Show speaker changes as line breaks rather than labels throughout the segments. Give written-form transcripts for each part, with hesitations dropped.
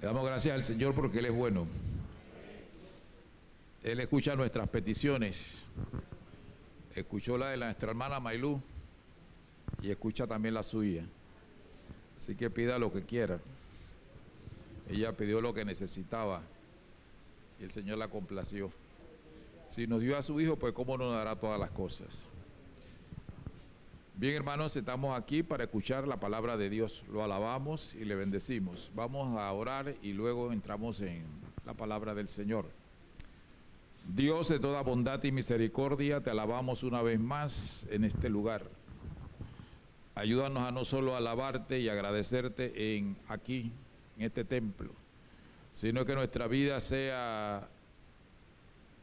Le damos gracias al Señor porque Él es bueno. Él escucha nuestras peticiones. Escuchó la de nuestra hermana Maylú y escucha también la suya. Así que pida lo que quiera. Ella pidió lo que necesitaba y el Señor la complació. Si nos dio a su Hijo, pues cómo nos dará todas las cosas. Bien, hermanos, estamos aquí para escuchar la palabra de Dios. Lo alabamos y le bendecimos. Vamos a orar y luego entramos en la palabra del Señor. Dios de toda bondad y misericordia, te alabamos una vez más en este lugar. Ayúdanos a no solo alabarte y agradecerte aquí, en este templo, sino que nuestra vida sea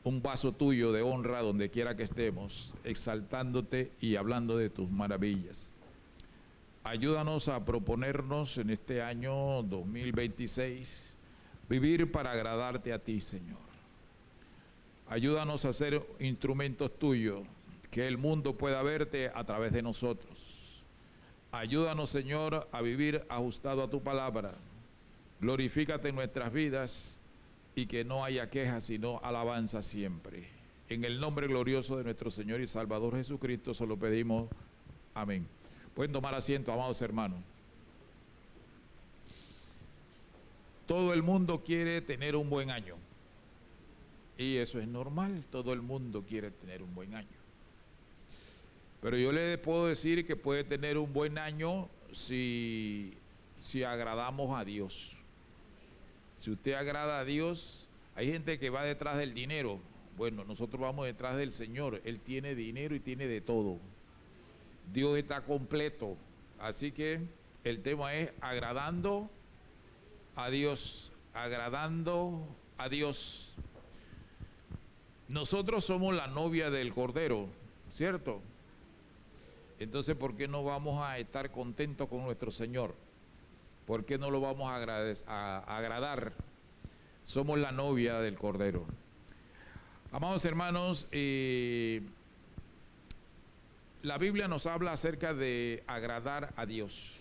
un vaso tuyo de honra donde quiera que estemos, exaltándote y hablando de tus maravillas. Ayúdanos a proponernos en este año 2026 vivir para agradarte a ti, Señor. Ayúdanos a ser instrumentos tuyos, que el mundo pueda verte a través de nosotros. Ayúdanos, Señor, a vivir ajustado a tu palabra. Glorifícate en nuestras vidas y que no haya quejas, sino alabanza siempre. En el nombre glorioso de nuestro Señor y Salvador Jesucristo se lo pedimos. Amén. Pueden tomar asiento, amados hermanos. Todo el mundo quiere tener un buen año. Y eso es normal, todo el mundo quiere tener un buen año. Pero yo le puedo decir que puede tener un buen año si agradamos a Dios. Si usted agrada a Dios, hay gente que va detrás del dinero. Bueno, nosotros vamos detrás del Señor. Él tiene dinero y tiene de todo. Dios está completo. Así que el tema es agradando a Dios. Agradando a Dios. Nosotros somos la novia del Cordero, ¿cierto? Entonces, ¿por qué no vamos a estar contentos con nuestro Señor? ¿Por qué no lo vamos a agradar? Somos la novia del Cordero. Amados hermanos, la Biblia nos habla acerca de agradar a Dios.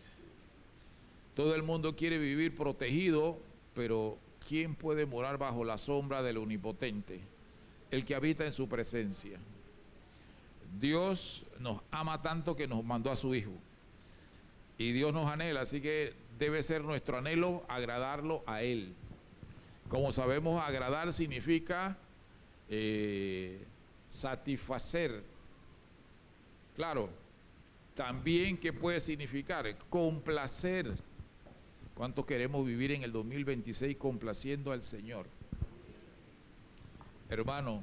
Todo el mundo quiere vivir protegido, pero ¿quién puede morar bajo la sombra del Omnipotente? El que habita en su presencia. Dios nos ama tanto que nos mandó a su Hijo. Y Dios nos anhela, así que debe ser nuestro anhelo agradarlo a Él. Como sabemos, agradar significa satisfacer. Claro, también, ¿qué puede significar? Complacer. ¿Cuántos queremos vivir en el 2026 complaciendo al Señor? Hermano,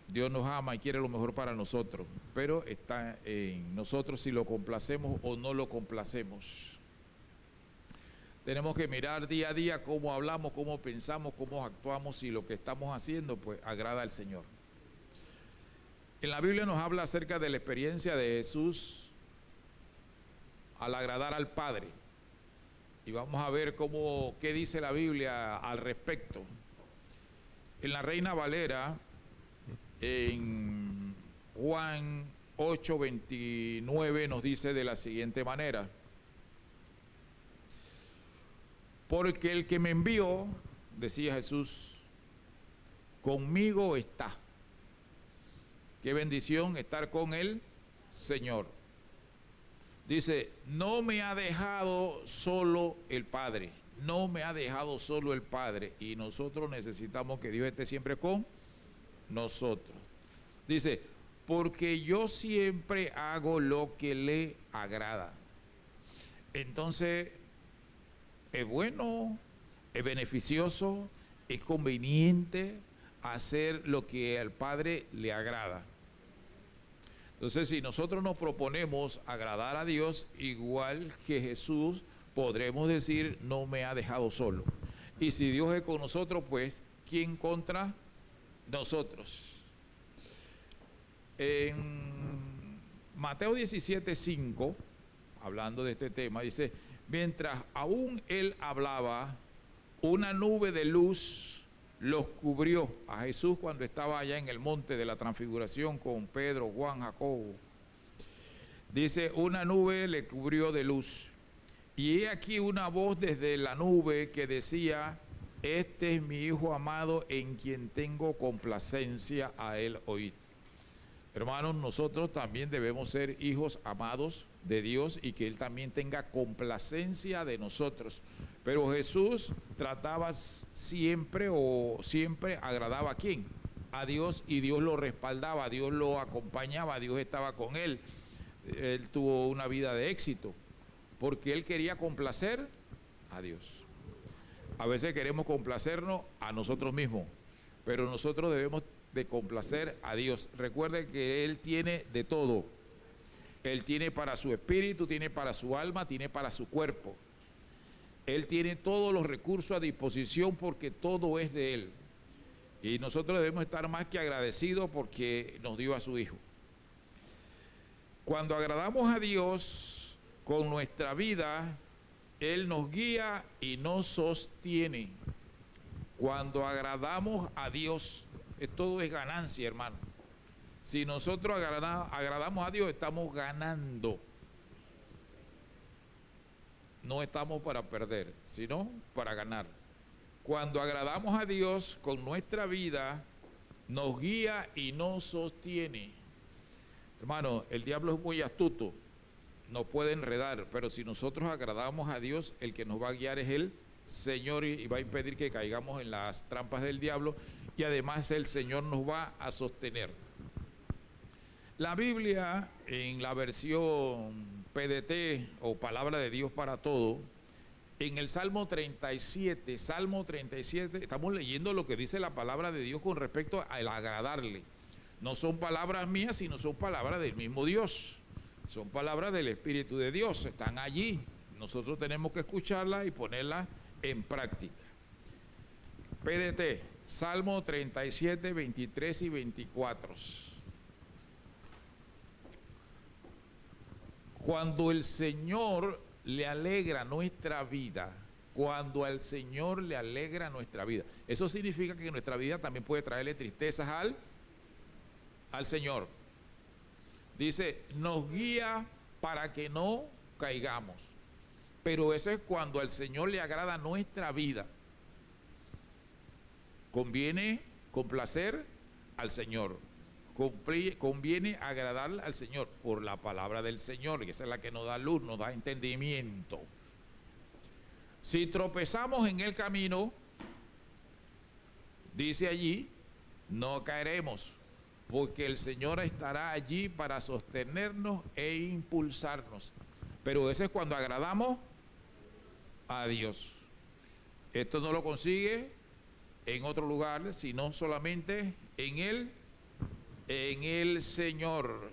Dios nos ama y quiere lo mejor para nosotros, pero está en nosotros si lo complacemos o no lo complacemos. Tenemos que mirar día a día cómo hablamos, cómo pensamos, cómo actuamos, si lo que estamos haciendo pues agrada al Señor. En la Biblia nos habla acerca de la experiencia de Jesús al agradar al Padre. Y vamos a ver qué dice la Biblia al respecto. En la Reina Valera, en Juan 8:29 nos dice de la siguiente manera: porque el que me envió, decía Jesús, conmigo está. Qué bendición estar con el Señor. Dice, no me ha dejado solo el Padre, no me ha dejado solo el Padre, y nosotros necesitamos que Dios esté siempre con nosotros. Dice, porque yo siempre hago lo que le agrada. Entonces, es bueno, es beneficioso, es conveniente hacer lo que al Padre le agrada. Entonces, si nosotros nos proponemos agradar a Dios, igual que Jesús, podremos decir, no me ha dejado solo. Y si Dios es con nosotros, pues, ¿quién contra nosotros? En Mateo 17:5, hablando de este tema, dice, mientras aún él hablaba, una nube de luz los cubrió a Jesús cuando estaba allá en el monte de la transfiguración con Pedro, Juan, Jacobo. Dice, una nube le cubrió de luz. Y he aquí una voz desde la nube que decía: este es mi Hijo amado en quien tengo complacencia, a él oíd. Hermanos, nosotros también debemos ser hijos amados de Dios y que Él también tenga complacencia de nosotros. Pero Jesús trataba siempre agradaba a quién, a Dios, y Dios lo respaldaba, Dios lo acompañaba, Dios estaba con Él. Él tuvo una vida de éxito porque Él quería complacer a Dios. A veces queremos complacernos a nosotros mismos, pero nosotros debemos de complacer a Dios. Recuerde que Él tiene de todo. Él tiene para su espíritu, tiene para su alma, tiene para su cuerpo. Él tiene todos los recursos a disposición porque todo es de Él. Y nosotros debemos estar más que agradecidos porque nos dio a su Hijo. Cuando agradamos a Dios con nuestra vida, Él nos guía y nos sostiene. Cuando agradamos a Dios, todo es ganancia, hermano. Si nosotros agradamos a Dios, estamos ganando. No estamos para perder, sino para ganar. Cuando agradamos a Dios con nuestra vida, nos guía y nos sostiene. Hermano, el diablo es muy astuto, nos puede enredar, pero si nosotros agradamos a Dios, el que nos va a guiar es el Señor y va a impedir que caigamos en las trampas del diablo, y además el Señor nos va a sostener. La Biblia, en la versión PDT o Palabra de Dios para Todo, en el Salmo 37, estamos leyendo lo que dice la palabra de Dios con respecto al agradarle. No son palabras mías, sino son palabras del mismo Dios. Son palabras del Espíritu de Dios, están allí. Nosotros tenemos que escucharlas y ponerlas en práctica. PDT, Salmo 37, 23 y 24. Cuando el Señor le alegra nuestra vida, cuando al Señor le alegra nuestra vida, eso significa que nuestra vida también puede traerle tristezas al Señor. Dice, nos guía para que no caigamos. Pero eso es cuando al Señor le agrada nuestra vida. Conviene complacer al Señor. Conviene agradar al Señor por la palabra del Señor, que esa es la que nos da luz, nos da entendimiento. Si tropezamos en el camino, dice allí, no caeremos, porque el Señor estará allí para sostenernos e impulsarnos. Pero eso es cuando agradamos a Dios. Esto no lo consigue en otro lugar, sino solamente en el Señor.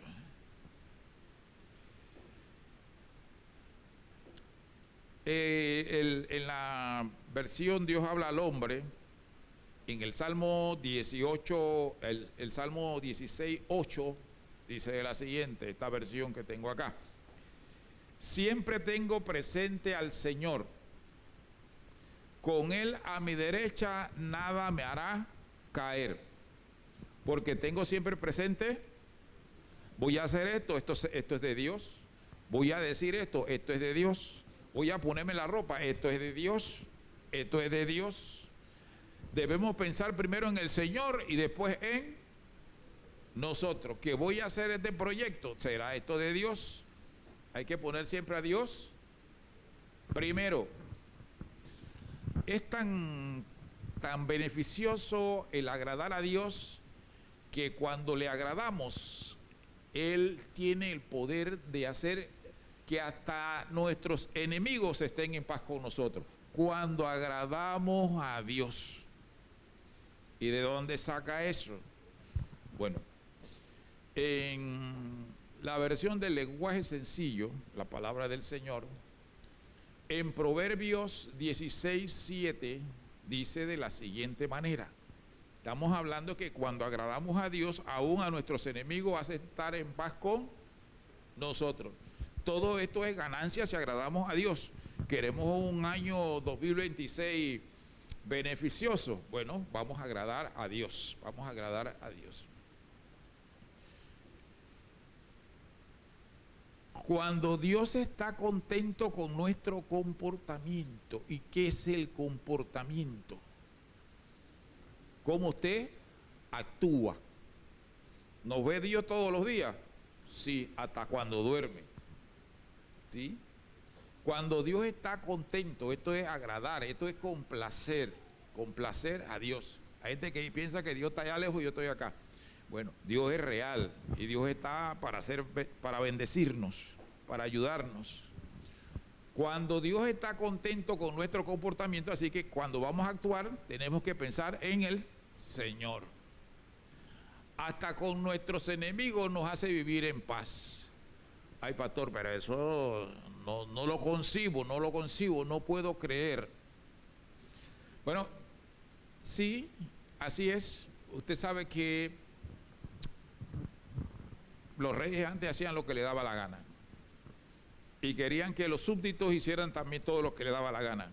En la versión Dios habla al hombre, en el Salmo 18, el Salmo 16, 8, dice de la siguiente, esta versión que tengo acá: siempre tengo presente al Señor, con Él a mi derecha nada me hará caer, porque tengo siempre presente, voy a hacer esto es de Dios, voy a decir esto es de Dios, voy a ponerme la ropa, esto es de Dios, esto es de Dios. Debemos pensar primero en el Señor y después en nosotros. ¿Qué voy a hacer este proyecto? ¿Será esto de Dios? Hay que poner siempre a Dios primero. Es tan beneficioso el agradar a Dios que cuando le agradamos, Él tiene el poder de hacer que hasta nuestros enemigos estén en paz con nosotros. Cuando agradamos a Dios. ¿Y de dónde saca eso? Bueno, en la versión del lenguaje sencillo, la palabra del Señor, en Proverbios 16, 7, dice de la siguiente manera. Estamos hablando que cuando agradamos a Dios, aún a nuestros enemigos hace estar en paz con nosotros. Todo esto es ganancia si agradamos a Dios. Queremos un año 2026 beneficioso. Bueno, vamos a agradar a Dios. Vamos a agradar a Dios. Cuando Dios está contento con nuestro comportamiento. ¿Y qué es el comportamiento? ¿Cómo usted actúa? ¿Nos ve Dios todos los días? Sí, hasta cuando duerme. ¿Sí? Cuando Dios está contento, esto es agradar, esto es complacer a Dios. Hay gente que piensa que Dios está allá lejos y yo estoy acá. Bueno, Dios es real y Dios está para bendecirnos, para ayudarnos. Cuando Dios está contento con nuestro comportamiento, así que cuando vamos a actuar tenemos que pensar en el Señor. Hasta con nuestros enemigos nos hace vivir en paz. Ay, pastor, pero eso no lo concibo, no puedo creer. Bueno, sí, así es. Usted sabe que los reyes antes hacían lo que le daba la gana. Y querían que los súbditos hicieran también todo lo que le daba la gana.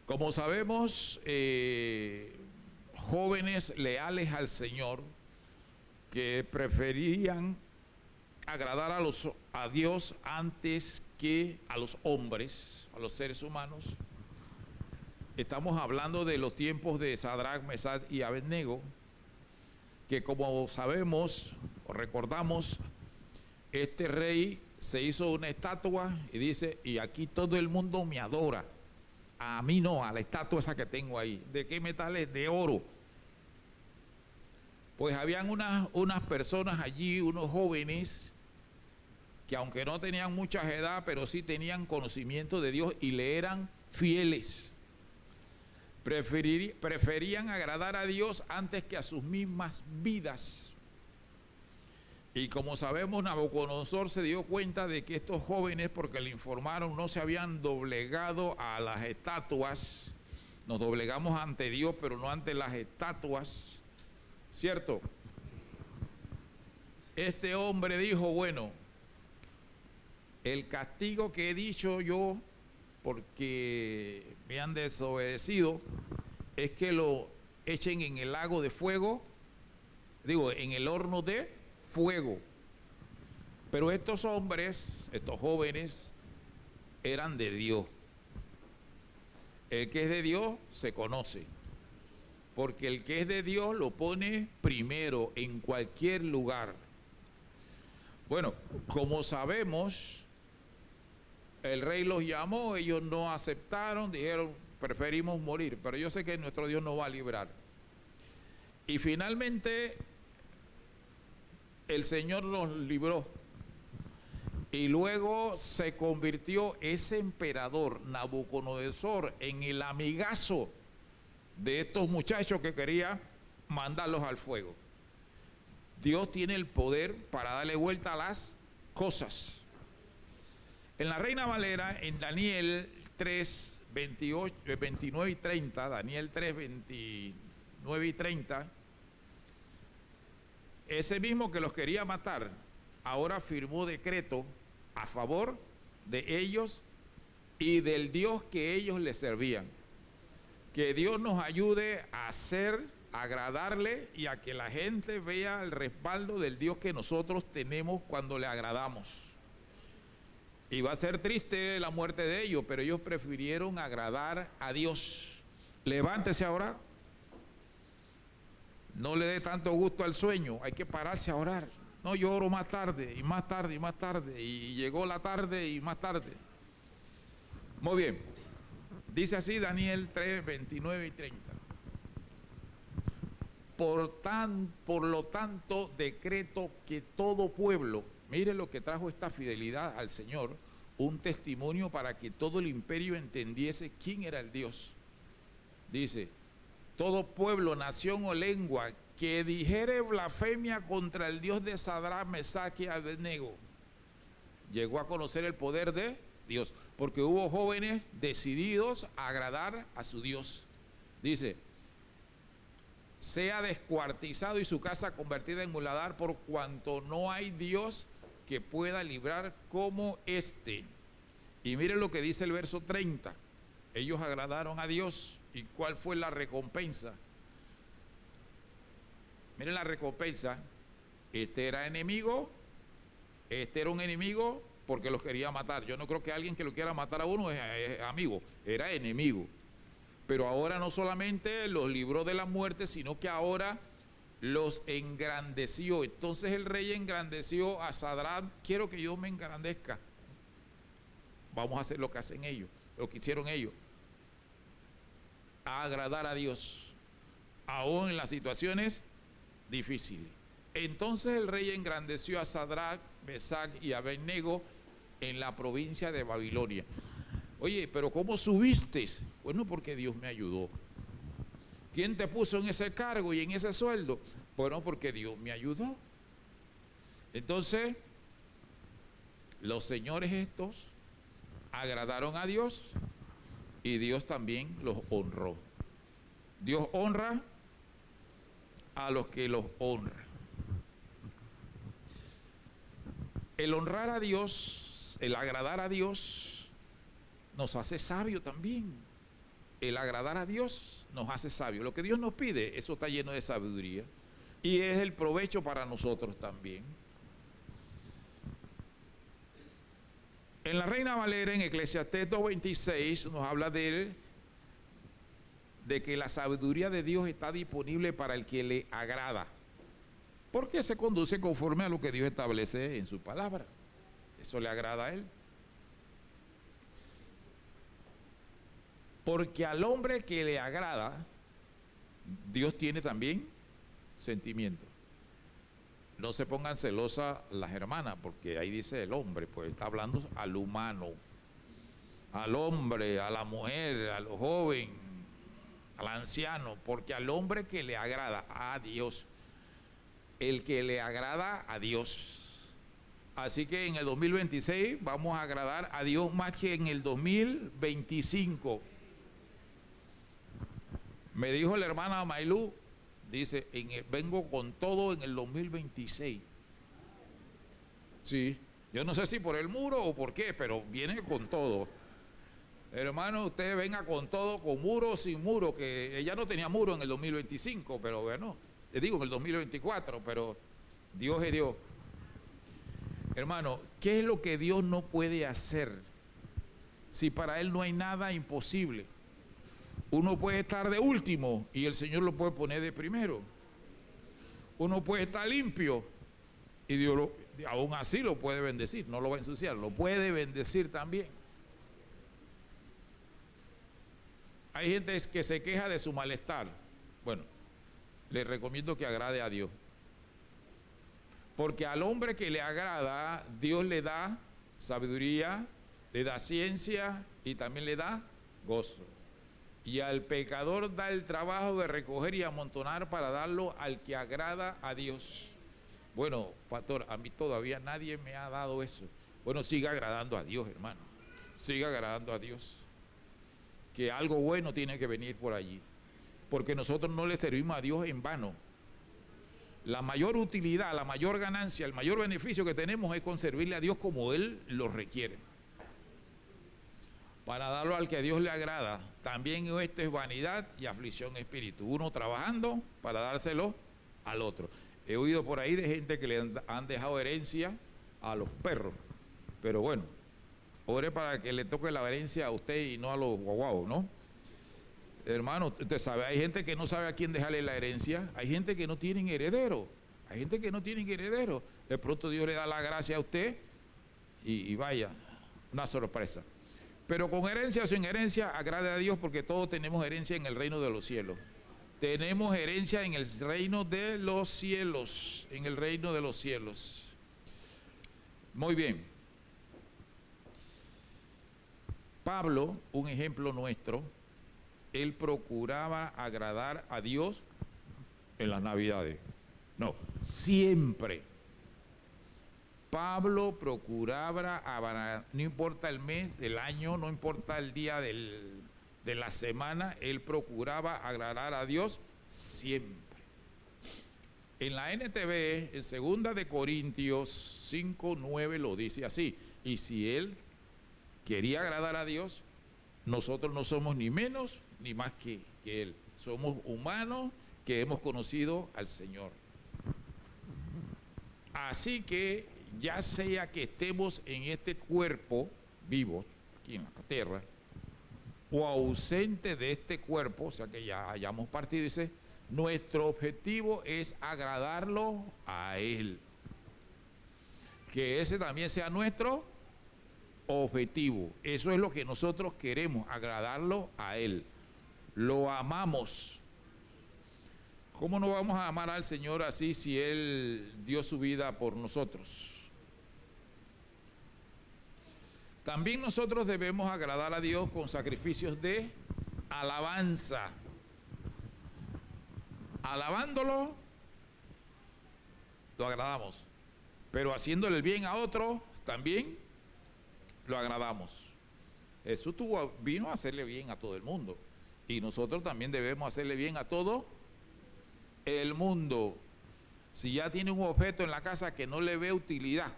Como sabemos, jóvenes leales al Señor que preferían agradar a Dios antes que a los hombres, a los seres humanos. Estamos hablando de los tiempos de Sadrach, Mesach y Abednego, que como sabemos o recordamos, este rey se hizo una estatua y dice, y aquí todo el mundo me adora. A mí no, a la estatua esa que tengo ahí. ¿De qué metal es? De oro. Pues habían unas personas allí, unos jóvenes, que aunque no tenían mucha edad, pero sí tenían conocimiento de Dios y le eran fieles. Preferían agradar a Dios antes que a sus mismas vidas. Y como sabemos, Nabucodonosor se dio cuenta de que estos jóvenes, porque le informaron, no se habían doblegado a las estatuas. Nos doblegamos ante Dios, pero no ante las estatuas, ¿cierto? Este hombre dijo, bueno, el castigo que he dicho yo, porque me han desobedecido, es que lo echen en el lago de fuego, en el horno de fuego. Pero estos hombres, estos jóvenes, eran de Dios. El que es de Dios se conoce, porque el que es de Dios lo pone primero en cualquier lugar. Bueno, como sabemos, el rey los llamó, ellos no aceptaron, dijeron, preferimos morir, pero yo sé que nuestro Dios nos va a librar. Y finalmente el Señor los libró. Y luego se convirtió ese emperador Nabucodonosor en el amigazo de estos muchachos que quería mandarlos al fuego. Dios tiene el poder para darle vuelta a las cosas. En la Reina Valera, en Daniel 3, 29 y 30, Daniel 3, 29 y 30, ese mismo que los quería matar, ahora firmó decreto a favor de ellos y del Dios que ellos le servían. Que Dios nos ayude a agradarle y a que la gente vea el respaldo del Dios que nosotros tenemos cuando le agradamos. Y va a ser triste la muerte de ellos, pero ellos prefirieron agradar a Dios. Levántese ahora. No le dé tanto gusto al sueño, hay que pararse a orar. No, yo oro más tarde, y más tarde, y más tarde, y llegó la tarde y más tarde. Muy bien, dice así Daniel 3, 29 y 30. Por lo tanto, decreto que todo pueblo, mire lo que trajo esta fidelidad al Señor, un testimonio para que todo el imperio entendiese quién era el Dios. Dice, todo pueblo, nación o lengua que dijere blasfemia contra el Dios de Sadrach, Mesach y Abednego, llegó a conocer el poder de Dios, porque hubo jóvenes decididos a agradar a su Dios. Dice, sea descuartizado y su casa convertida en muladar, por cuanto no hay Dios que pueda librar como este. Y miren lo que dice el verso 30. Ellos agradaron a Dios. ¿Y cuál fue la recompensa? Miren la recompensa. Este era enemigo Este era un enemigo porque los quería matar. Yo no creo que alguien que lo quiera matar a uno es amigo, era enemigo. Pero ahora no solamente los libró de la muerte, sino que ahora los engrandeció. Entonces el rey engrandeció a Sadrach. Quiero que yo me engrandezca. Vamos a hacer lo que hacen ellos, lo que hicieron ellos. A agradar a Dios, aún en las situaciones difíciles. Entonces el rey engrandeció a Sadrach, Mesach y Abednego en la provincia de Babilonia. Oye, pero ¿cómo subiste? Bueno, porque Dios me ayudó. ¿Quién te puso en ese cargo y en ese sueldo? Bueno, porque Dios me ayudó. Entonces, los señores estos agradaron a Dios y Dios también los honró. Dios honra a los que los honran. El honrar a Dios, el agradar a Dios, nos hace sabio también. El agradar a Dios nos hace sabio. Lo que Dios nos pide, eso está lleno de sabiduría. Y es el provecho para nosotros también. En la Reina Valera, en Eclesiastés 2:26, nos habla de que la sabiduría de Dios está disponible para el que le agrada, porque se conduce conforme a lo que Dios establece en su palabra. Eso le agrada a Él. Porque al hombre que le agrada, Dios tiene también sentimientos. No se pongan celosas las hermanas, porque ahí dice el hombre, pues está hablando al humano, al hombre, a la mujer, al joven, al anciano, porque al hombre que le agrada a Dios, el que le agrada a Dios. Así que en el 2026 vamos a agradar a Dios más que en el 2025. Me dijo la hermana Maylú, dice, vengo con todo en el 2026. Sí, yo no sé si por el muro o por qué, pero viene con todo. Hermano, usted venga con todo, con muro o sin muro, que ella no tenía muro en el 2025, pero bueno, le digo en el 2024, pero Dios es Dios. Hermano, ¿qué es lo que Dios no puede hacer? Si para Él no hay nada imposible. Uno puede estar de último y el Señor lo puede poner de primero. Uno puede estar limpio y Dios aún así lo puede bendecir, no lo va a ensuciar, lo puede bendecir también. Hay gente que se queja de su malestar. Bueno, les recomiendo que agrade a Dios. Porque al hombre que le agrada, Dios le da sabiduría, le da ciencia y también le da gozo. Y al pecador da el trabajo de recoger y amontonar para darlo al que agrada a Dios. Bueno, pastor, a mí todavía nadie me ha dado eso. Bueno, siga agradando a Dios, hermano. Siga agradando a Dios. Que algo bueno tiene que venir por allí. Porque nosotros no le servimos a Dios en vano. La mayor utilidad, la mayor ganancia, el mayor beneficio que tenemos es con servirle a Dios como Él lo requiere. Para darlo al que a Dios le agrada. También esto es vanidad y aflicción espíritu. Uno trabajando para dárselo al otro. He oído por ahí de gente que le han dejado herencia a los perros. Pero bueno, ore para que le toque la herencia a usted y no a los guaguaos, ¿no? Hermano, usted sabe, hay gente que no sabe a quién dejarle la herencia. Hay gente que no tienen heredero. Hay gente que no tienen heredero. De pronto Dios le da la gracia a usted y vaya, una sorpresa. Pero con herencia o sin herencia, agrade a Dios porque todos tenemos herencia en el reino de los cielos. Tenemos herencia en el reino de los cielos, en el reino de los cielos. Muy bien. Pablo, un ejemplo nuestro, él procuraba agradar a Dios en las Navidades. No, siempre. Pablo procuraba, no importa el mes, el año, no importa el día de la semana, él procuraba agradar a Dios siempre. En la NTV, en 2 de Corintios 5:9 lo dice así, y si él quería agradar a Dios, nosotros no somos ni menos ni más que él. Somos humanos que hemos conocido al Señor. Así que ya sea que estemos en este cuerpo vivos, aquí en la tierra, o ausente de este cuerpo, o sea que ya hayamos partido, dice, nuestro objetivo es agradarlo a Él. Que ese también sea nuestro objetivo. Eso es lo que nosotros queremos, agradarlo a Él. Lo amamos. ¿Cómo no vamos a amar al Señor así si Él dio su vida por nosotros? También nosotros debemos agradar a Dios con sacrificios de alabanza. Alabándolo, lo agradamos. Pero haciéndole el bien a otro, también lo agradamos. Jesús vino a hacerle bien a todo el mundo. Y nosotros también debemos hacerle bien a todo el mundo. Si ya tiene un objeto en la casa que no le ve utilidad,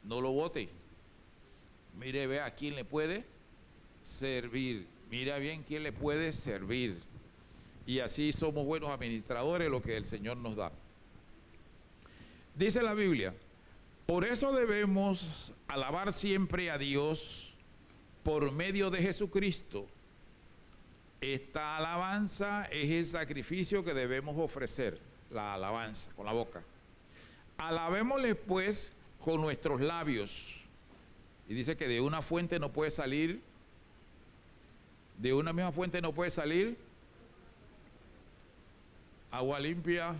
no lo bote. Mire, ve a quién le puede servir. Mira bien quién le puede servir. Y así somos buenos administradores de lo que el Señor nos da. Dice la Biblia, por eso debemos alabar siempre a Dios por medio de Jesucristo. Esta alabanza es el sacrificio que debemos ofrecer, la alabanza con la boca. Alabémosle pues con nuestros labios. Y dice que de una fuente no puede salir, de una misma fuente no puede salir agua limpia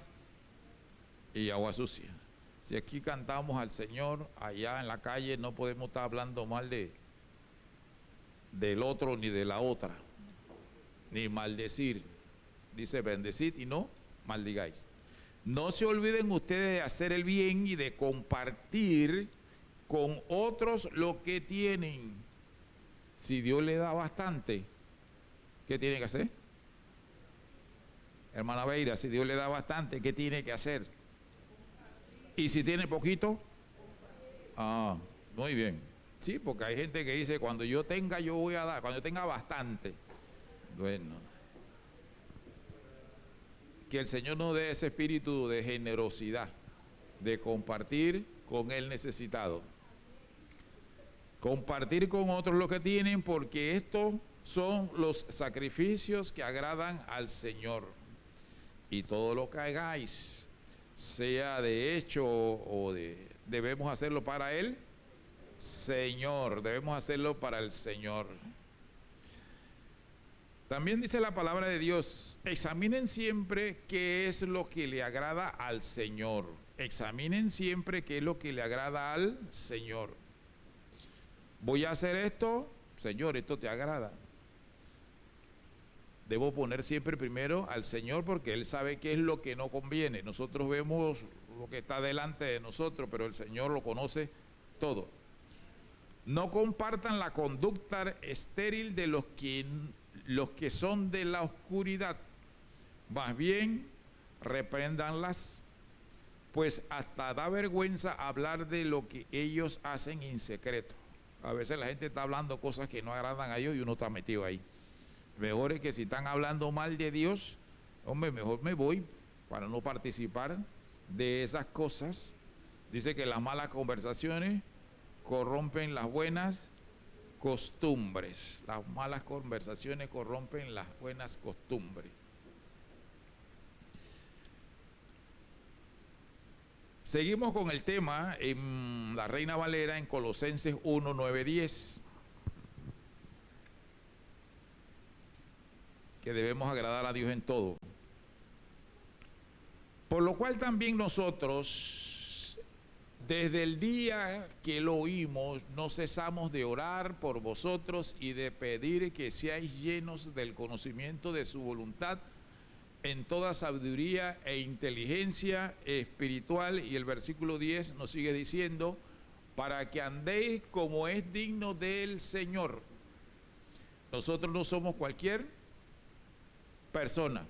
y agua sucia. Si aquí cantamos al Señor, allá en la calle no podemos estar hablando mal del otro ni de la otra, ni maldecir. Dice bendecid y no maldigáis. No se olviden ustedes de hacer el bien y de compartir con otros lo que tienen. Si Dios le da bastante, ¿qué tiene que hacer? Hermana Beira, si Dios le da bastante, ¿qué tiene que hacer? Y si tiene poquito, muy bien. Sí, porque hay gente que dice, cuando yo tenga, yo voy a dar, cuando yo tenga bastante. Bueno, que el Señor nos dé ese espíritu de generosidad, de compartir con el necesitado. Compartir con otros lo que tienen, porque estos son los sacrificios que agradan al Señor. Y todo lo que hagáis, sea de hecho debemos hacerlo para el Señor, debemos hacerlo para el Señor. También dice la palabra de Dios, examinen siempre qué es lo que le agrada al Señor. Examinen siempre qué es lo que le agrada al Señor. Voy a hacer esto, Señor, esto te agrada. Debo poner siempre primero al Señor porque Él sabe qué es lo que no conviene. Nosotros vemos lo que está delante de nosotros, pero el Señor lo conoce todo. No compartan la conducta estéril de los que son de la oscuridad. Más bien, repréndanlas, pues hasta da vergüenza hablar de lo que ellos hacen en secreto. A veces la gente está hablando cosas que no agradan a Dios y uno está metido ahí. Mejor es que si están hablando mal de Dios, hombre, mejor me voy para no participar de esas cosas. Dice que las malas conversaciones corrompen las buenas costumbres. Las malas conversaciones corrompen las buenas costumbres. Seguimos con el tema en la Reina Valera en Colosenses 1, 9, 10. Que debemos agradar a Dios en todo. Por lo cual también nosotros, desde el día que lo oímos, no cesamos de orar por vosotros y de pedir que seáis llenos del conocimiento de su voluntad en toda sabiduría e inteligencia espiritual. Y el versículo 10 nos sigue diciendo, para que andéis como es digno del Señor. Nosotros no somos cualquier persona.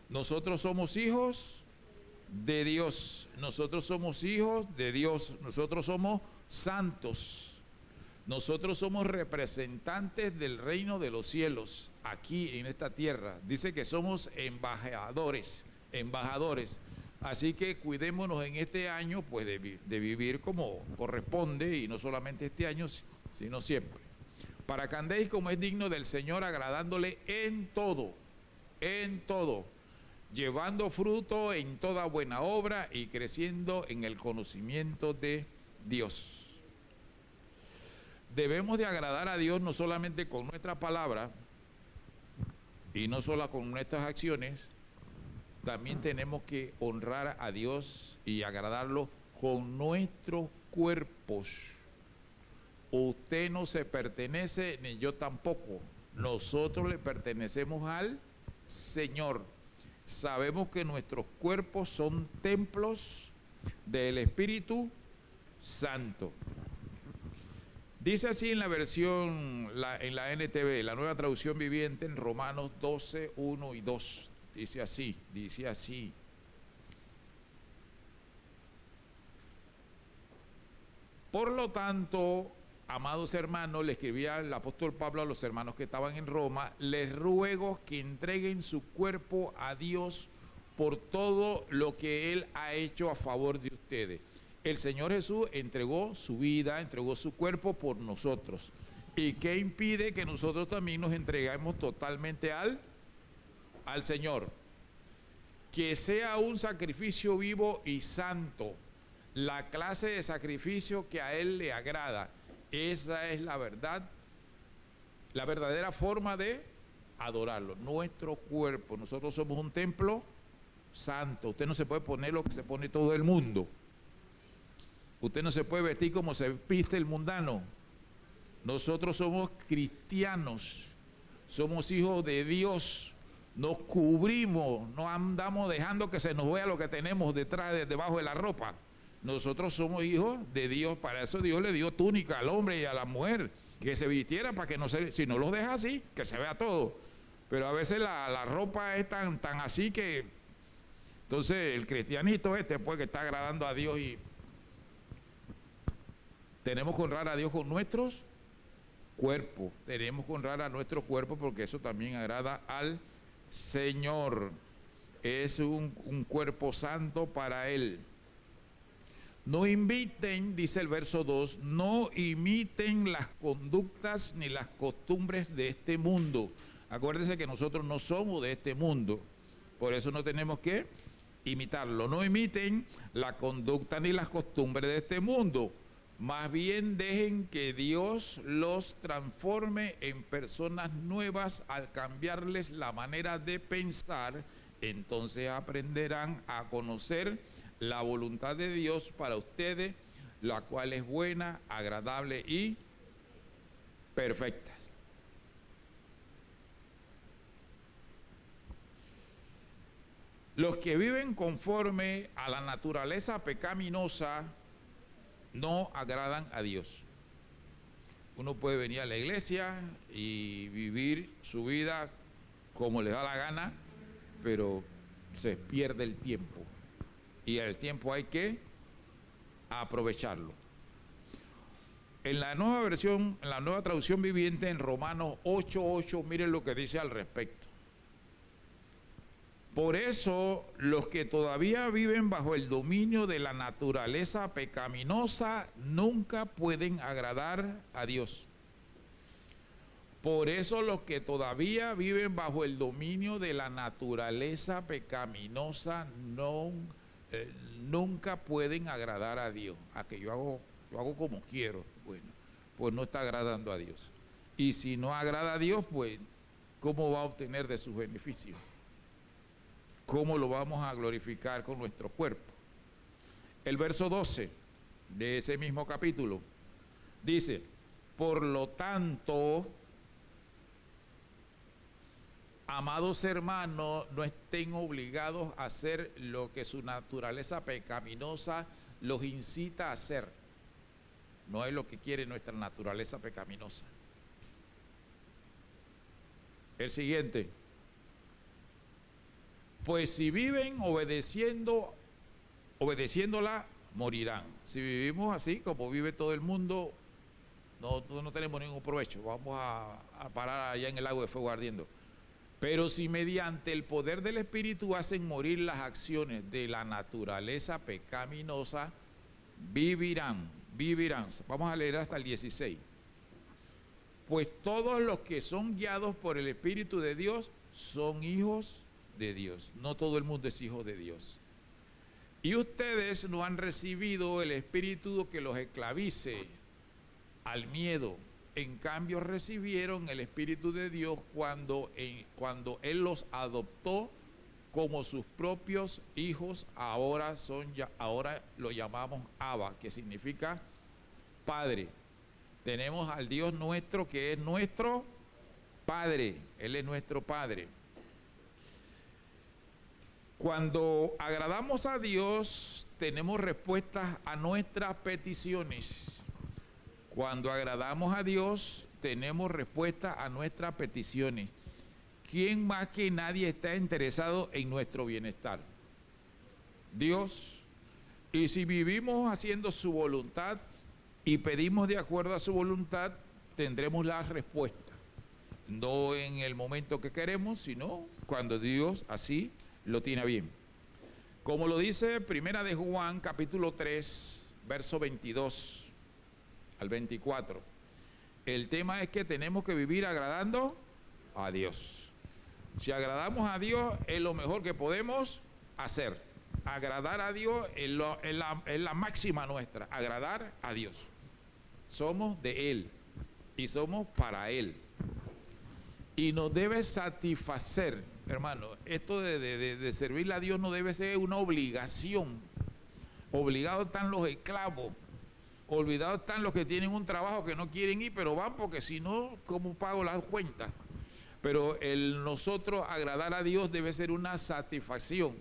Nosotros somos hijos de Dios. Nosotros somos hijos de Dios. Nosotros somos santos. Nosotros somos representantes del reino de los cielos aquí en esta tierra. Dice que somos embajadores. Embajadores. Así que cuidémonos en este año, pues de vivir como corresponde, y no solamente este año, sino siempre. Para que andéis como es digno del Señor, agradándole en todo, llevando fruto en toda buena obra y creciendo en el conocimiento de Dios. Debemos de agradar a Dios no solamente con nuestra palabra y no solo con nuestras acciones, también tenemos que honrar a Dios y agradarlo con nuestros cuerpos. Usted no se pertenece, ni yo tampoco. Nosotros le pertenecemos al Señor. Sabemos que nuestros cuerpos son templos del Espíritu Santo. Dice así en la versión, en la NTV, la Nueva Traducción Viviente, en Romanos 12, 1 y 2. Dice así. Por lo tanto, amados hermanos, le escribía el apóstol Pablo a los hermanos que estaban en Roma, les ruego que entreguen su cuerpo a Dios por todo lo que Él ha hecho a favor de ustedes. El Señor Jesús entregó su vida, entregó su cuerpo por nosotros. ¿Y qué impide que nosotros también nos entregamos totalmente al Señor? Que sea un sacrificio vivo y santo, la clase de sacrificio que a Él le agrada. Esa es la verdad, la verdadera forma de adorarlo. Nuestro cuerpo, nosotros somos un templo santo. Usted no se puede poner lo que se pone todo el mundo. Usted no se puede vestir como se viste el mundano. Nosotros somos cristianos, somos hijos de Dios, nos cubrimos, no andamos dejando que se nos vea lo que tenemos debajo de la ropa. Nosotros somos hijos de Dios, para eso Dios le dio túnica al hombre y a la mujer, que se vistiera para que no se, si no los deja así, que se vea todo. Pero a veces la ropa es tan así que, entonces el cristianito pues que está agradando a Dios, y tenemos que honrar a Dios con nuestros cuerpos, tenemos que honrar a nuestro cuerpo porque eso también agrada al Señor. Es un cuerpo santo para Él. No imiten, dice el verso 2, no imiten las conductas ni las costumbres de este mundo. Acuérdense que nosotros no somos de este mundo, por eso no tenemos que imitarlo. No imiten la conducta ni las costumbres de este mundo. Más bien dejen que Dios los transforme en personas nuevas al cambiarles la manera de pensar. Entonces aprenderán a conocer la voluntad de Dios para ustedes, la cual es buena, agradable y perfecta. Los que viven conforme a la naturaleza pecaminosa no agradan a Dios. Uno puede venir a la iglesia y vivir su vida como le da la gana, pero se pierde el tiempo. Y el tiempo hay que aprovecharlo. En la nueva versión, en la Nueva Traducción Viviente, en Romanos 8:8, miren lo que dice al respecto. Por eso, los que todavía viven bajo el dominio de la naturaleza pecaminosa nunca pueden agradar a Dios. Por eso, los que todavía viven bajo el dominio de la naturaleza pecaminosa nunca pueden agradar a Dios. A que yo hago como quiero. Bueno, pues no está agradando a Dios. Y si no agrada a Dios, pues, ¿cómo va a obtener de sus beneficios? ¿Cómo lo vamos a glorificar con nuestro cuerpo? El verso 12 de ese mismo capítulo dice, por lo tanto, amados hermanos, no estén obligados a hacer lo que su naturaleza pecaminosa los incita a hacer. No es lo que quiere nuestra naturaleza pecaminosa. El siguiente. Pues si viven obedeciéndola, morirán. Si vivimos así como vive todo el mundo, no tenemos ningún provecho. Vamos a parar allá en el lago de fuego ardiendo. Pero si mediante el poder del Espíritu hacen morir las acciones de la naturaleza pecaminosa, vivirán. Vamos a leer hasta el 16. Pues todos los que son guiados por el Espíritu de Dios son hijos de Dios. No todo el mundo es hijo de Dios. Y ustedes no han recibido el Espíritu que los esclavice al miedo. En cambio recibieron el Espíritu de Dios cuando Él los adoptó como sus propios hijos. Ahora lo llamamos Abba, que significa Padre. Tenemos al Dios nuestro que es nuestro Padre. Él es nuestro Padre. Cuando agradamos a Dios, tenemos respuestas a nuestras peticiones. Cuando agradamos a Dios, tenemos respuesta a nuestras peticiones. ¿Quién más que nadie está interesado en nuestro bienestar? Dios. Y si vivimos haciendo su voluntad y pedimos de acuerdo a su voluntad, tendremos la respuesta. No en el momento que queremos, sino cuando Dios así lo tiene bien. Como lo dice Primera de Juan, capítulo 3, verso 22 al 24. El tema es que tenemos que vivir agradando a Dios. Si agradamos a Dios, es lo mejor que podemos hacer. Agradar a Dios es la máxima nuestra, agradar a Dios. Somos de Él y somos para Él. Y nos debe satisfacer, hermano, esto de servirle a Dios no debe ser una obligación. Obligados están los esclavos. Olvidados están los que tienen un trabajo que no quieren ir, pero van porque si no, ¿cómo pago las cuentas? Pero nosotros agradar a Dios debe ser una satisfacción.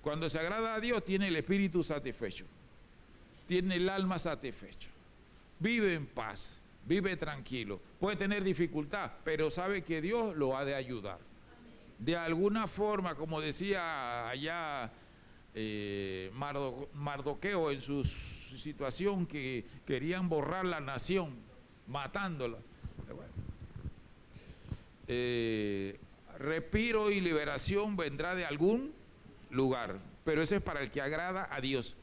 Cuando se agrada a Dios, tiene el espíritu satisfecho, tiene el alma satisfecha, vive en paz, vive tranquilo. Puede tener dificultad, pero sabe que Dios lo ha de ayudar. De alguna forma, como decía allá Mardoqueo en su situación, que querían borrar la nación, matándola. Respiro y liberación vendrá de algún lugar, pero eso es para el que agrada a Dios.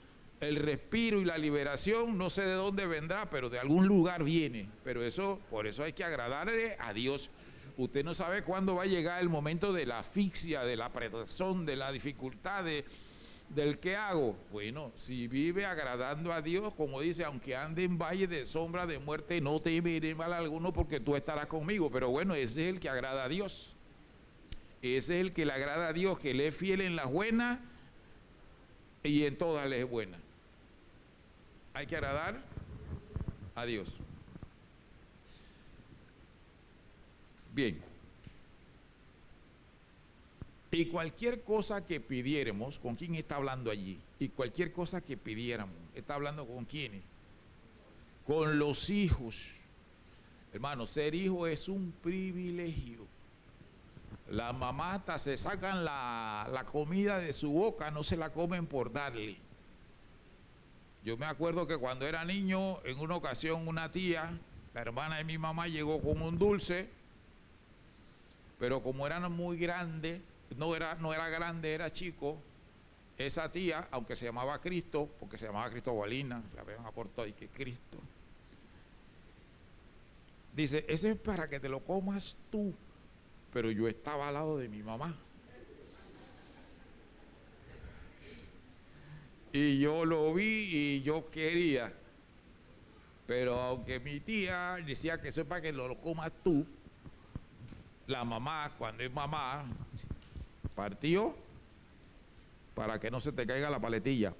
El respiro y la liberación no sé de dónde vendrá, pero de algún lugar viene. Pero por eso hay que agradarle a Dios. Usted no sabe cuándo va a llegar el momento de la asfixia, de la presión, de la dificultad, del qué hago. Bueno, si vive agradando a Dios, como dice, aunque ande en valle de sombra de muerte, no temeré mal alguno porque tú estarás conmigo. Pero bueno, ese es el que agrada a Dios. Ese es el que le agrada a Dios, que le es fiel en las buenas y en todas les es buena. Hay que agradar a Dios. Bien. Y cualquier cosa que pidiéramos, ¿con quién está hablando allí? Y cualquier cosa que pidiéramos, ¿está hablando con quiénes? Con los hijos. Hermano, ser hijo es un privilegio. Las mamás hasta se sacan la comida de su boca, no se la comen por darle. Yo me acuerdo que cuando era niño, en una ocasión una tía, la hermana de mi mamá, llegó con un dulce, pero como eran muy grandes, no era grande, era chico, esa tía, aunque se llamaba Cristo, porque se llamaba Cristobalina, la habían aportado y que Cristo, dice, ese es para que te lo comas tú, pero yo estaba al lado de mi mamá. Y yo lo vi y yo quería, pero aunque mi tía decía que eso es para que lo comas tú, la mamá, cuando es mamá, partió para que no se te caiga la paletilla.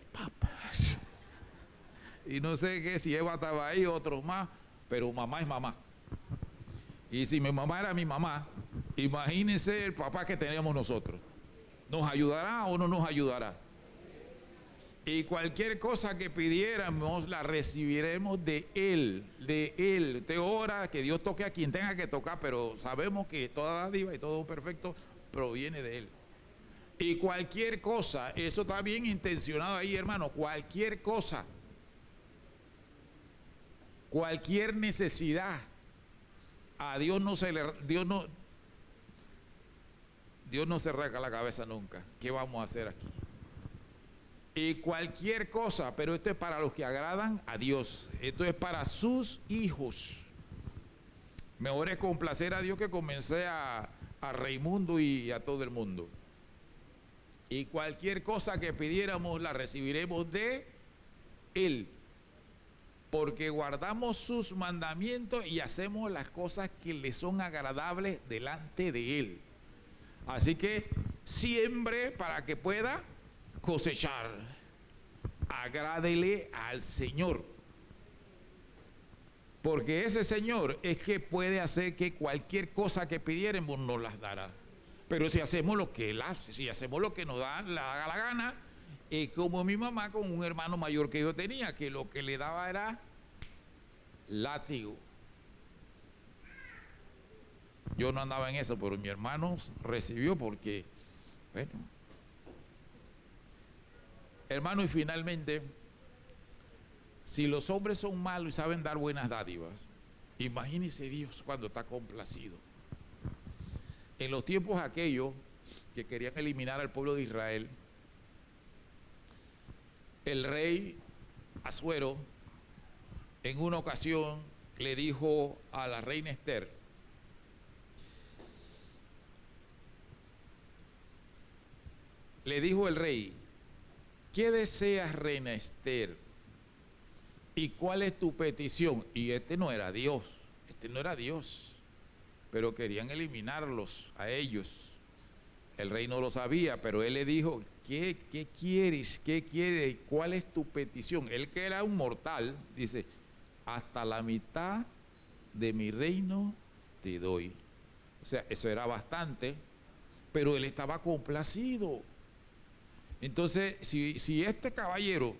Y no sé qué, si Eva estaba ahí, otros más, pero mamá es mamá. Y si mi mamá era mi mamá, imagínense el papá que tenemos nosotros. ¿Nos ayudará o no nos ayudará? Y cualquier cosa que pidiéramos la recibiremos de Él, de Él. Usted ora que Dios toque a quien tenga que tocar, pero sabemos que toda dádiva y todo perfecto proviene de Él. Y cualquier cosa, eso está bien intencionado ahí, hermano, cualquier cosa, cualquier necesidad, a Dios no Dios no se rasca la cabeza nunca. ¿Qué vamos a hacer aquí? Y cualquier cosa, pero esto es para los que agradan a Dios. Esto es para sus hijos. Mejor es complacer a Dios que comencé a Raimundo y a todo el mundo. Y cualquier cosa que pidiéramos la recibiremos de Él. Porque guardamos sus mandamientos y hacemos las cosas que le son agradables delante de Él. Así que siembre para que pueda cosechar. Agrádele al Señor. Porque ese Señor es que puede hacer que cualquier cosa que pidiéramos nos las dará. Pero si hacemos lo que Él hace, si hacemos lo que nos da la gana, es como mi mamá con un hermano mayor que yo tenía, que lo que le daba era látigo. Yo no andaba en eso, pero mi hermano recibió porque, bueno. Hermano, y finalmente, si los hombres son malos y saben dar buenas dádivas, imagínese Dios cuando está complacido. En los tiempos aquellos que querían eliminar al pueblo de Israel, el rey Asuero en una ocasión le dijo a la reina Esther: le dijo el rey, ¿qué deseas, reina Esther? ¿Y cuál es tu petición? Y este no era Dios, pero querían eliminarlos a ellos. El rey no lo sabía, pero él le dijo, ¿qué quieres? ¿Qué quieres? ¿Cuál es tu petición? Él, que era un mortal, dice, hasta la mitad de mi reino te doy. O sea, eso era bastante, pero él estaba complacido. Entonces, si este caballero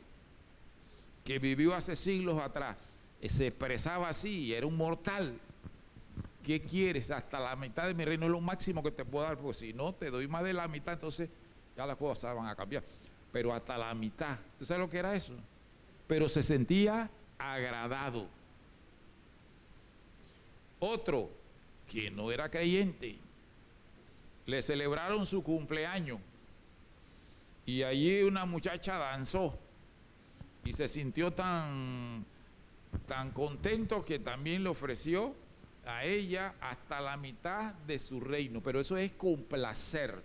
que vivió hace siglos atrás se expresaba así y era un mortal, ¿qué quieres? Hasta la mitad de mi reino es lo máximo que te puedo dar, porque si no te doy más de la mitad, entonces ya las cosas van a cambiar. Pero hasta la mitad, ¿tú sabes lo que era eso? Pero se sentía agradado. Otro que no era creyente, le celebraron su cumpleaños y allí una muchacha danzó y se sintió tan contento que también le ofreció a ella hasta la mitad de su reino. Pero eso es complacer.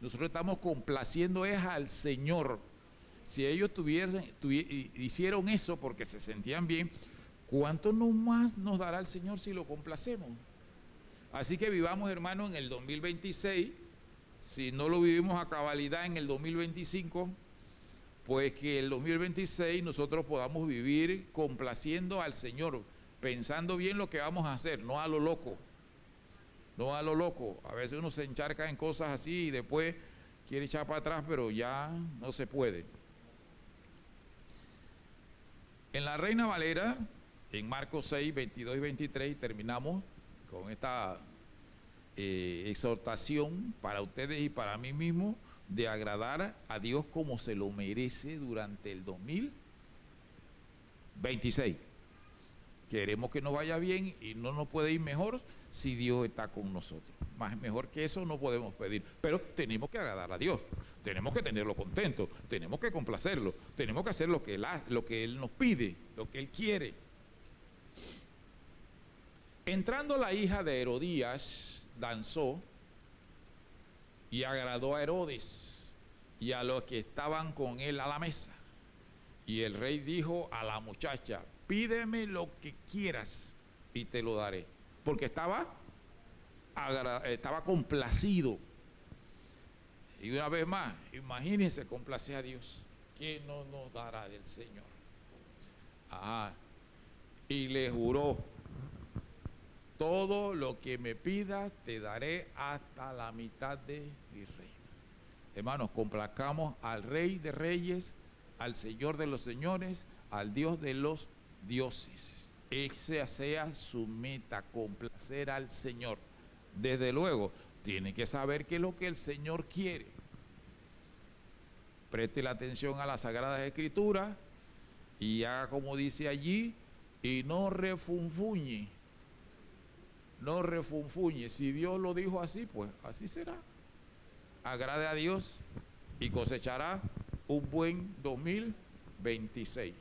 Nosotros estamos complaciendo es al Señor. Si ellos hicieron eso porque se sentían bien, ¿cuánto no más nos dará el Señor si lo complacemos? Así que vivamos, hermano, en el 2026. Si no lo vivimos a cabalidad en el 2025, pues que el 2026 nosotros podamos vivir complaciendo al Señor, pensando bien lo que vamos a hacer, no a lo loco. No a lo loco. A veces uno se encharca en cosas así y después quiere echar para atrás, pero ya no se puede. En la Reina Valera, en Marcos 6, 22 y 23, terminamos con esta exhortación para ustedes y para mí mismo de agradar a Dios como se lo merece durante el 2026. Queremos que nos vaya bien y no nos puede ir mejor si Dios está con nosotros. Mejor que eso no podemos pedir, pero tenemos que agradar a Dios, tenemos que tenerlo contento, tenemos que complacerlo, tenemos que hacer lo que Él nos pide, lo que Él quiere. Entrando la hija de Herodías, danzó y agradó a Herodes y a los que estaban con él a la mesa. Y el rey dijo a la muchacha, pídeme lo que quieras y te lo daré. Porque estaba complacido. Y una vez más, imagínense, complacer a Dios. ¿Qué no nos dará del Señor? Ajá. Y le juró, todo lo que me pidas te daré hasta la mitad de mi reino. Hermanos, complazcamos al Rey de Reyes, al Señor de los Señores, al Dios de los dioses. Esa sea su meta, complacer al Señor. Desde luego, tiene que saber qué es lo que el Señor quiere. Preste la atención a las Sagradas Escrituras y haga como dice allí, y no refunfuñe. No refunfuñe. Si Dios lo dijo así, pues así será. agrade a Dios y cosechará un buen 2026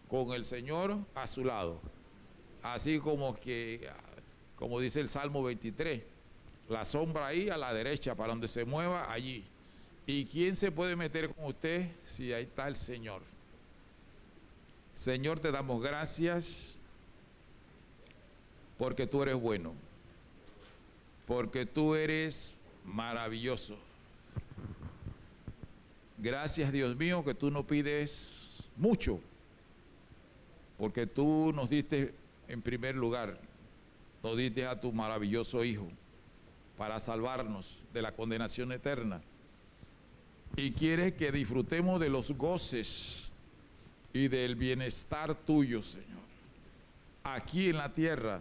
con el Señor a su lado. Así como dice el Salmo 23, la sombra ahí a la derecha, para donde se mueva, allí. ¿Y quién se puede meter con usted si ahí está el Señor? Señor, te damos gracias porque tú eres bueno, porque tú eres maravilloso. Gracias, Dios mío, que tú no pides mucho, porque tú nos diste en primer lugar, nos diste a tu maravilloso Hijo para salvarnos de la condenación eterna. Y quieres que disfrutemos de los goces y del bienestar tuyo, Señor, aquí en la tierra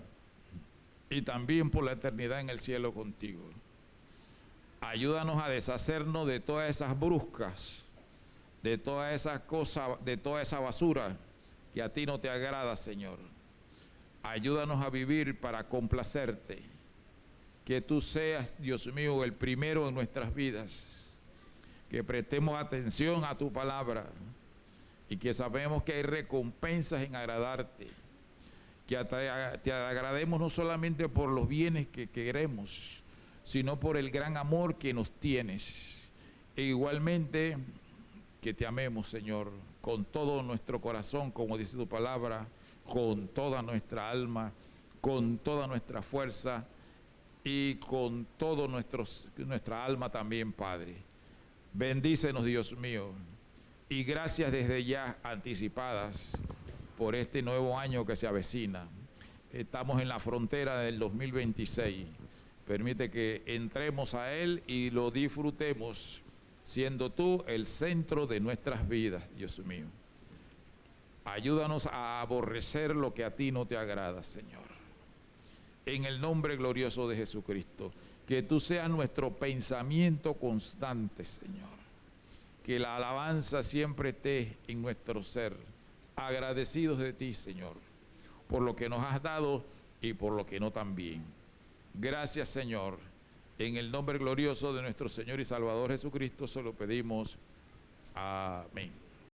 y también por la eternidad en el cielo contigo. Ayúdanos a deshacernos de todas esas bruscas, de todas esas cosas, de toda esa basura que a ti no te agrada, Señor. Ayúdanos a vivir para complacerte, que tú seas, Dios mío, el primero en nuestras vidas, que prestemos atención a tu palabra y que sabemos que hay recompensas en agradarte, que te agrademos no solamente por los bienes que queremos, sino por el gran amor que nos tienes. E igualmente que te amemos, Señor, con todo nuestro corazón, como dice tu palabra, con toda nuestra alma, con toda nuestra fuerza y con todo nuestra alma también, Padre. Bendícenos, Dios mío, y gracias desde ya anticipadas por este nuevo año que se avecina. Estamos en la frontera del 2026. Permite que entremos a él y lo disfrutemos, siendo tú el centro de nuestras vidas, Dios mío. Ayúdanos a aborrecer lo que a ti no te agrada, Señor. En el nombre glorioso de Jesucristo, que tú seas nuestro pensamiento constante, Señor. Que la alabanza siempre esté en nuestro ser. Agradecidos de ti, Señor, por lo que nos has dado y por lo que no también. Gracias, Señor. En el nombre glorioso de nuestro Señor y Salvador Jesucristo se lo pedimos. Amén.